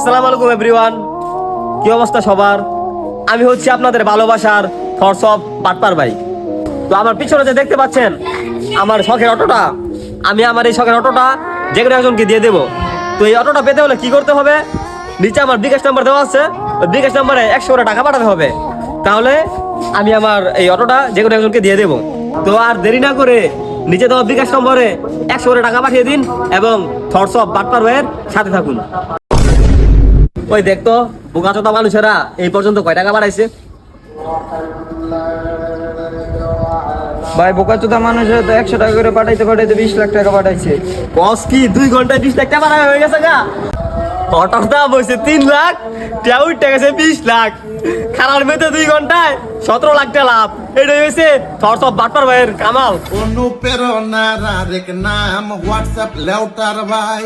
আসসালামু আলাইকুম এভরিওয়ান, কি অবস্থা সবার? আমি হচ্ছি আপনাদের ভালোবাসার থটস অফ পাটপার ভাই। তো আমার পিছনে যে দেখতে পাচ্ছেন আমার শখের অটোটা, আমি আমার এই শখের অটোটা যে কোনো একজনকে দিয়ে দেবো। তো এই অটোটা পেতে হলে কি করতে হবে? নিচে আমার বিকাশ নাম্বার দেওয়া আছে, ওই বিকাশ নাম্বারে 100 করে টাকা পাঠাতে হবে। তাহলে আমি আমার এই অটোটা যে কোনো একজনকে দিয়ে দেবো। তো আর দেরি না করে নিচে দেওয়া বিকাশ নম্বরে 100 করে টাকা পাঠিয়ে দিন এবং থটস অফ পাটপার ভাইয়ের সাথে থাকুন। ওই দেখতো বোকাচোদা মানুষেরা এই পর্যন্ত কয় টাকা বাড়াইছে? ভাই বোকাচোদা মানুষের তো 100 টাকা করে পাঠাইতে পাঠাইতে 20 লাখ টাকা পাঠাইছে। বস কি 2 ঘন্টায় 20 লাখ টাকা বাড়ানো হয়ে গেছে গা? অটোর দাম হয়েছে 3 লাখ, টাকা উঠে গেছে 20 লাখ। খারার মেতে 2 ঘন্টায় 17 লাখ টাকা লাভ। এটা হয়েছে থটস অফ পাটপার ভাইয়ের কামাল। অনুপ্রেরণার আরেক নাম হোয়াটসঅ্যাপ লেউটার ভাই।